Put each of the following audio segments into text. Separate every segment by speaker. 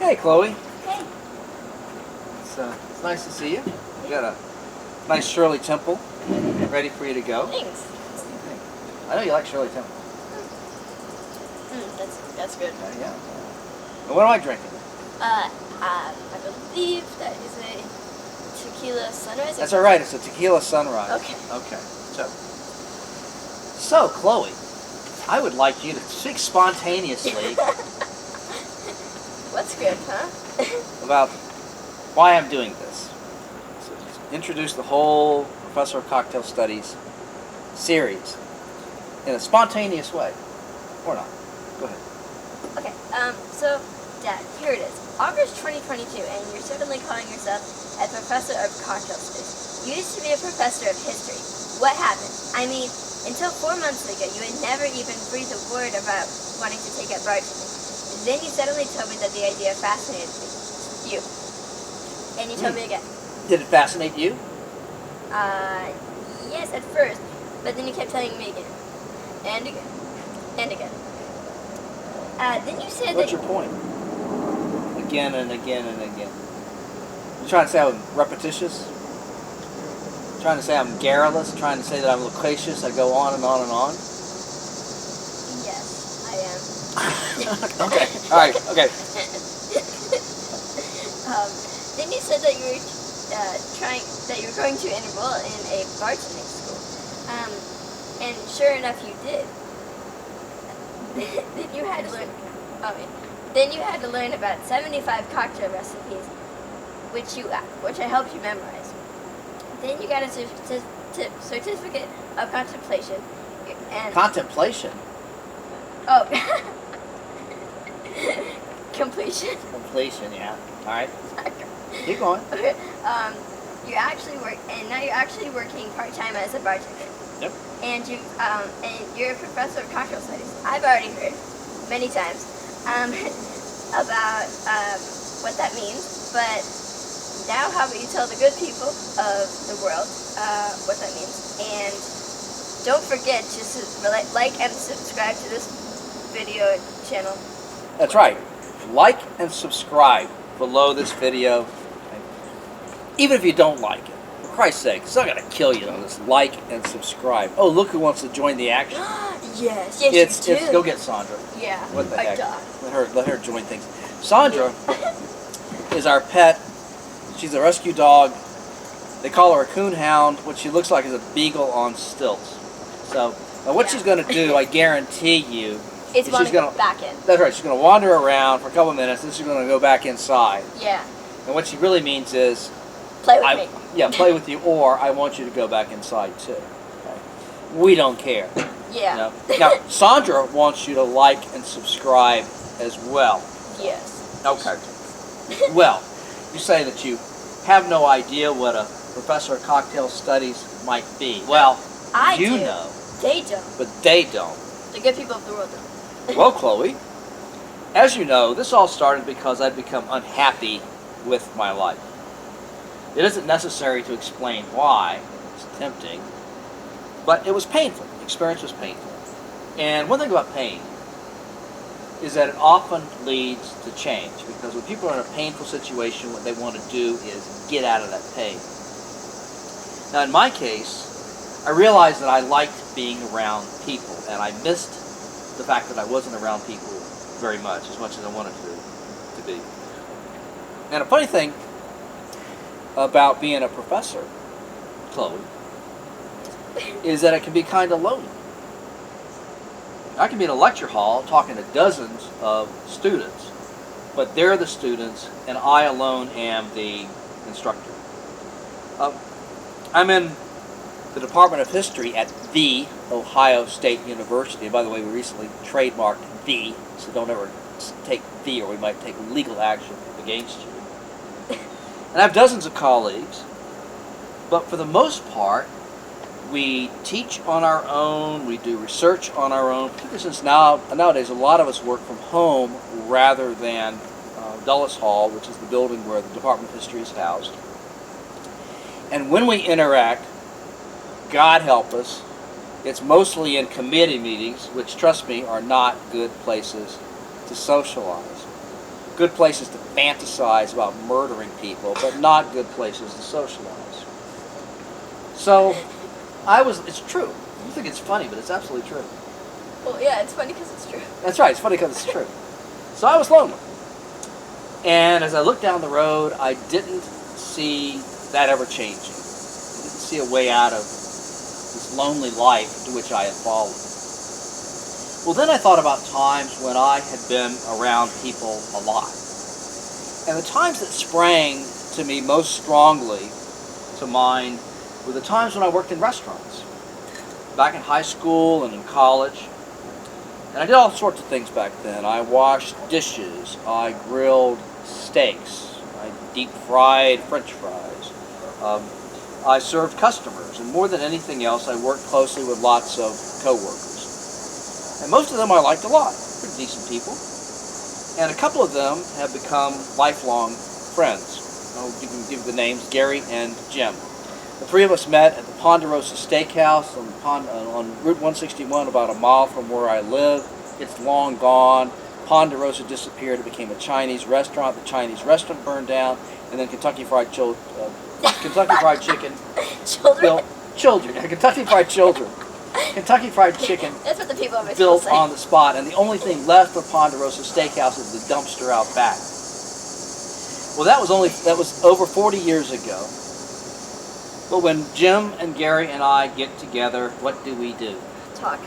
Speaker 1: Hey, Chloe.
Speaker 2: Hey.
Speaker 1: It's nice to see you. You got a nice Shirley Temple ready for you to go.
Speaker 2: Thanks.
Speaker 1: I know you like Shirley Temple.
Speaker 2: That's good.
Speaker 1: Yeah. And what am I drinking?
Speaker 2: I believe that is a tequila sunrise.
Speaker 1: That's all right. It's a tequila sunrise.
Speaker 2: Okay.
Speaker 1: Okay. So Chloe, I would like you to speak spontaneously
Speaker 2: What's good, huh?
Speaker 1: about why I'm doing this. So just introduce the whole Professor of Cocktail Studies series in a spontaneous way, or not. Go ahead.
Speaker 2: Okay. So, Dad, here it is. August 2022, and you're certainly calling yourself a professor of cocktail studies. You used to be a professor of history. What happened? I mean, until 4 months ago, you had never even breathed a word about wanting to take up bartending. Then you suddenly told me that the idea fascinated you. And you told me again.
Speaker 1: Did it fascinate you?
Speaker 2: Yes, at first. But then you kept telling me again. And again. And again. Then you said
Speaker 1: What's
Speaker 2: that...
Speaker 1: your point? Again and again and again. You trying to say I'm repetitious? Trying to say I'm garrulous? Trying to say that I'm loquacious? I go on and on and on?
Speaker 2: Yes, I am.
Speaker 1: Okay. All right. Okay.
Speaker 2: Then you said that you were you were going to enroll in a bartending school. And sure enough, you did. Then you had to learn. Then you had to learn about 75 cocktail recipes, which I helped you memorize. Then you got a certificate of contemplation. And
Speaker 1: Contemplation.
Speaker 2: Oh. Completion.
Speaker 1: Completion. Yeah. All right. Keep going.
Speaker 2: Okay. You actually work, and now you're actually working part-time as a bartender.
Speaker 1: Yep.
Speaker 2: And you're a professor of cocktail studies. I've already heard many times about what that means, but now how about you tell the good people of the world what that means, and don't forget to like and subscribe to this video channel.
Speaker 1: That's right. Like and subscribe below this video. Even if you don't like it. For Christ's sake, it's not going to kill you on this. Like and subscribe. Oh, look who wants to join the action.
Speaker 2: Yes, you do.
Speaker 1: Go get Sandra.
Speaker 2: Yeah.
Speaker 1: What the heck?
Speaker 2: Dog.
Speaker 1: Let her join things. Sandra is our pet. She's a rescue dog. They call her a coonhound. What she looks like is a beagle on stilts. So, what she's going to do, I guarantee you,
Speaker 2: It's
Speaker 1: she's going to
Speaker 2: back in.
Speaker 1: That's right. She's going to wander around for a couple minutes, then she's going to go back inside.
Speaker 2: Yeah.
Speaker 1: And what she really means is,
Speaker 2: Play with me.
Speaker 1: Yeah, play with you, or I want you to go back inside too. Okay? We don't care.
Speaker 2: Yeah.
Speaker 1: You know? Now, Sandra wants you to like and subscribe as well.
Speaker 2: Yes.
Speaker 1: Okay. Well, you say that you have no idea what a professor of cocktail studies might be. Well, you
Speaker 2: do.
Speaker 1: know.
Speaker 2: They don't.
Speaker 1: But they don't.
Speaker 2: The good people of the world don't.
Speaker 1: Well, Chloe, as you know, this all started because I'd become unhappy with my life. It isn't necessary to explain why. It's tempting. But it was painful. The experience was painful. And one thing about pain is that it often leads to change. Because when people are in a painful situation, what they want to do is get out of that pain. Now, in my case, I realized that I liked being around people. And I missed the fact that I wasn't around people very much as I wanted to be. And a funny thing about being a professor, Chloe, is that it can be kind of lonely. I can be in a lecture hall talking to dozens of students, but they're the students and I alone am the instructor. I'm in the Department of History at The Ohio State University. And by the way, we recently trademarked "the," so don't ever take "the" or we might take legal action against you. And I have dozens of colleagues, but for the most part, we teach on our own, we do research on our own, particularly since nowadays a lot of us work from home rather than Dulles Hall, which is the building where the Department of History is housed. And when we interact, God help us, it's mostly in committee meetings, which, trust me, are not good places to socialize. good places to fantasize about murdering people, but not good places to socialize. So it's true. You think it's funny, but it's absolutely true.
Speaker 2: Well, yeah, it's funny because it's true.
Speaker 1: That's right, it's funny because it's true. So I was lonely. And as I looked down the road, I didn't see that ever changing. I didn't see a way out of this lonely life into which I had fallen. Well, then I thought about times when I had been around people a lot. And the times that sprang to me most strongly to mind were the times when I worked in restaurants. Back in high school and in college. And I did all sorts of things back then. I washed dishes, I grilled steaks, I deep fried French fries. I served customers, and more than anything else, I worked closely with lots of coworkers. And most of them I liked a lot, pretty decent people. And a couple of them have become lifelong friends. You can give the names, Gary and Jim. The three of us met at the Ponderosa Steakhouse on Route 161, about a mile from where I live. It's long gone. Ponderosa disappeared. It became a Chinese restaurant. The Chinese restaurant burned down, and then Kentucky Fried Chicken.
Speaker 2: Children.
Speaker 1: Kentucky Fried Children. Kentucky Fried Chicken.
Speaker 2: That's what the people always
Speaker 1: built
Speaker 2: say.
Speaker 1: on the spot, and the only thing left of Ponderosa Steakhouse is the dumpster out back. Well, that was over 40 years ago. But when Jim and Gary and I get together, what do we do?
Speaker 2: Talk.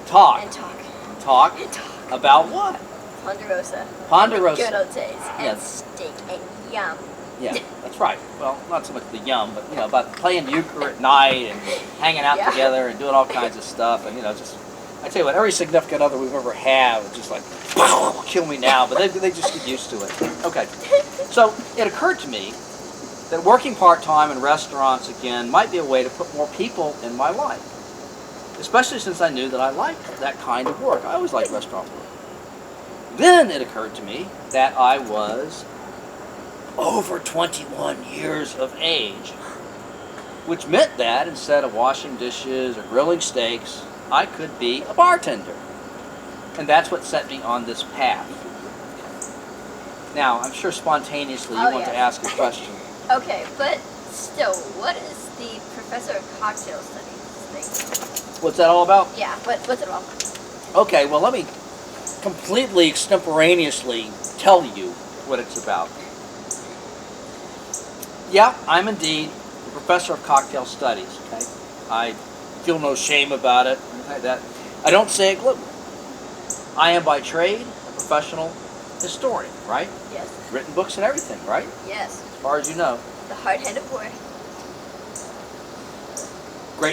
Speaker 1: Talk.
Speaker 2: And talk.
Speaker 1: Talk.
Speaker 2: And talk.
Speaker 1: About what?
Speaker 2: Ponderosa.
Speaker 1: Ponderosa.
Speaker 2: Good old days. And
Speaker 1: Yes.
Speaker 2: steak and yum.
Speaker 1: Yeah, that's right. Well, not so much the yum, but about playing euchre at night and hanging out
Speaker 2: Yeah.
Speaker 1: together and doing all kinds of stuff, and just I tell you what, every significant other we've ever had was just like, kill me now, but they just get used to it. Okay, so it occurred to me that working part-time in restaurants again might be a way to put more people in my life, especially since I knew that I liked that kind of work. I always liked restaurant work. Then it occurred to me that I was over 21 years of age, which meant that instead of washing dishes or grilling steaks, I could be a bartender. And that's what set me on this path. Now, I'm sure spontaneously you want to ask a question.
Speaker 2: Okay, but still, what is the professor of cocktail studies thing?
Speaker 1: What's that all about?
Speaker 2: Yeah, what's it all about?
Speaker 1: Okay, well, let me completely extemporaneously tell you what it's about. Yeah, I'm indeed a professor of cocktail studies, okay? I feel no shame about it, anything like that. I don't say it glibly. I am by trade a professional historian, right?
Speaker 2: Yes.
Speaker 1: Written books and everything, right?
Speaker 2: Yes.
Speaker 1: As far as you know.
Speaker 2: The hard-headed boy.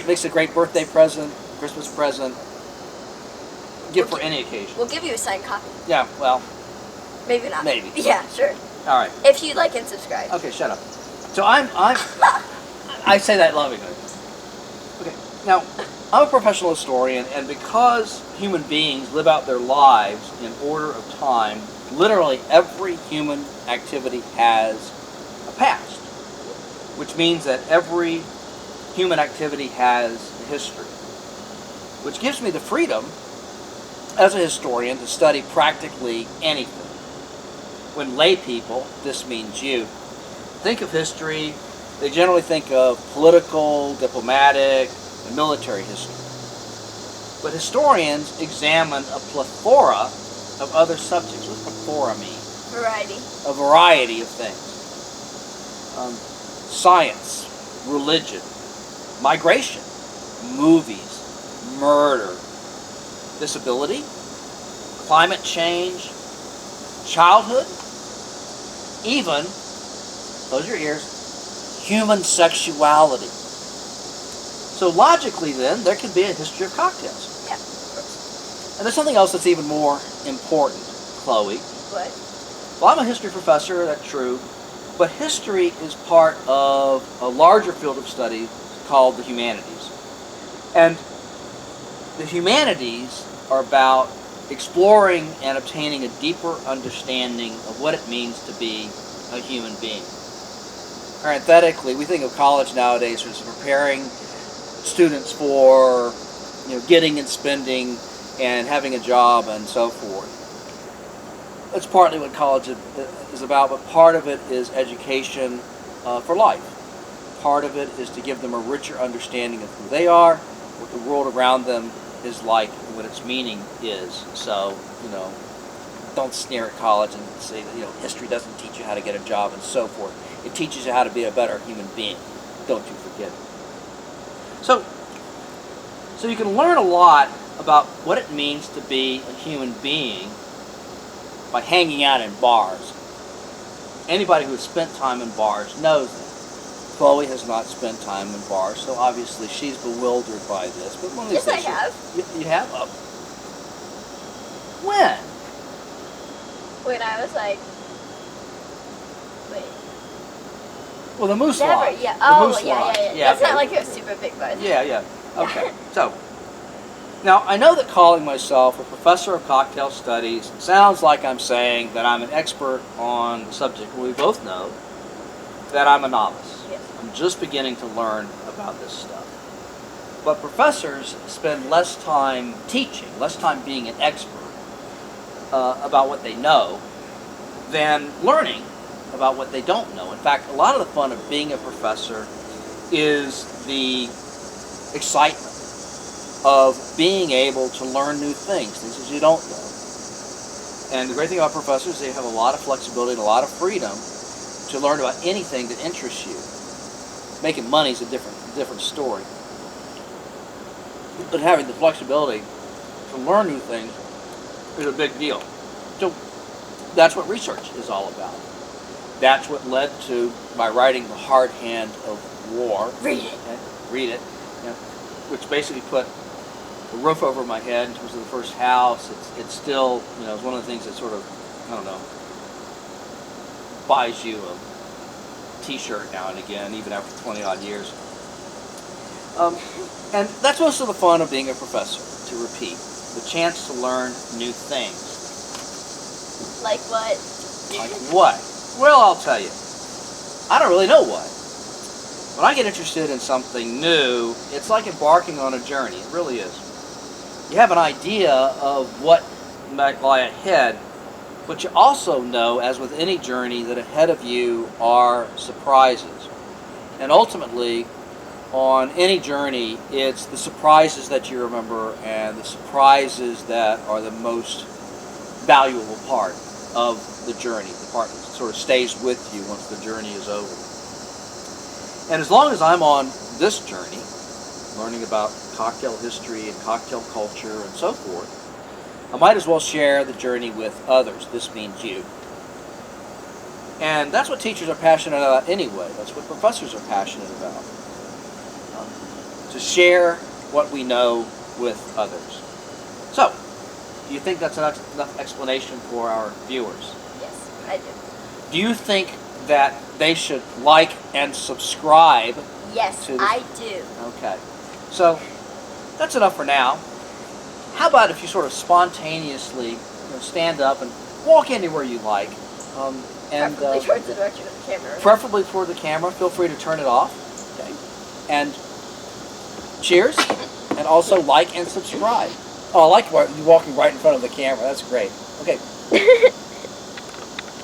Speaker 1: Makes a great birthday present, Christmas present, gift for any occasion.
Speaker 2: We'll give you a signed copy.
Speaker 1: Yeah, well,
Speaker 2: Maybe not.
Speaker 1: maybe.
Speaker 2: Yeah, sure.
Speaker 1: All right.
Speaker 2: If you like and subscribe.
Speaker 1: Okay, shut up. So I say that lovingly. Okay, now, I'm a professional historian, and because human beings live out their lives in order of time, literally every human activity has a past, which means that every human activity has a history, which gives me the freedom as a historian to study practically anything. When lay people, this means you, think of history, they generally think of political, diplomatic, and military history. But historians examine a plethora of other subjects. What does plethora mean?
Speaker 2: Variety.
Speaker 1: A variety of things. Science, religion, migration, movies, murder, disability, climate change, childhood, even, close your ears, human sexuality. So logically then, there could be a history of cocktails.
Speaker 2: Yeah.
Speaker 1: And there's something else that's even more important, Chloe.
Speaker 2: What?
Speaker 1: Well, I'm a history professor, that's true, but history is part of a larger field of study called the humanities. And the humanities are about exploring and obtaining a deeper understanding of what it means to be a human being. Parenthetically, we think of college nowadays as preparing students for getting and spending and having a job and so forth. it's partly what college is about, but part of it is education for life. Part of it is to give them a richer understanding of who they are, what the world around them is like, and what its meaning is. So, don't sneer at college and say that, history doesn't teach you how to get a job and so forth. It teaches you how to be a better human being. Don't you forget it. So you can learn a lot about what it means to be a human being by hanging out in bars. Anybody who's spent time in bars knows that. Chloe has not spent time in bars, so obviously she's bewildered by this. But one of these
Speaker 2: Yes,
Speaker 1: days
Speaker 2: I have.
Speaker 1: You have? When?
Speaker 2: When I was like, wait.
Speaker 1: Well, the Moose
Speaker 2: Never,
Speaker 1: Lodge.
Speaker 2: yeah.
Speaker 1: The
Speaker 2: Oh,
Speaker 1: Moose
Speaker 2: yeah,
Speaker 1: Lodge.
Speaker 2: yeah, yeah. That's not like a super big buzz.
Speaker 1: Yeah. Okay. So, now I know that calling myself a professor of cocktail studies sounds like I'm saying that I'm an expert on the subject. We both know that I'm a novice.
Speaker 2: Yes.
Speaker 1: I'm just beginning to learn about this stuff. But professors spend less time teaching, less time being an expert about what they know than learning about what they don't know. In fact, a lot of the fun of being a professor is the excitement of being able to learn new things that you don't know. And the great thing about professors is they have a lot of flexibility and a lot of freedom to learn about anything that interests you. Making money is a different story. But having the flexibility to learn new things is a big deal. So that's what research is all about. That's what led to my writing The Hard Hand of War.
Speaker 2: Read it.
Speaker 1: Okay? Read it. Yeah. Which basically put the roof over my head in terms of the first house. It's still, it's one of the things that sort of, buys you a t-shirt now and again, even after 20 odd years. And that's most of the fun of being a professor, to repeat. The chance to learn new things.
Speaker 2: Like what?
Speaker 1: Like what? Well, I'll tell you. I don't really know what. When I get interested in something new, it's like embarking on a journey. It really is. You have an idea of what might lie ahead, but you also know, as with any journey, that ahead of you are surprises. And ultimately, on any journey, it's the surprises that you remember and the surprises that are the most valuable part of the journey, the part that sort of stays with you once the journey is over. And as long as I'm on this journey, learning about cocktail history and cocktail culture and so forth, I might as well share the journey with others. This means you. And that's what teachers are passionate about anyway. That's what professors are passionate about. To share what we know with others. So, do you think that's enough explanation for our viewers?
Speaker 2: Yes, I do.
Speaker 1: Do you think that they should like and subscribe?
Speaker 2: Yes,
Speaker 1: to this?
Speaker 2: I do.
Speaker 1: Okay. So, that's enough for now. How about if you sort of spontaneously stand up and walk anywhere you like?
Speaker 2: Preferably towards the direction of the camera.
Speaker 1: Preferably toward the camera. Feel free to turn it off. Okay. And cheers. And also like and subscribe. Oh, I like you walking right in front of the camera. That's great. Okay.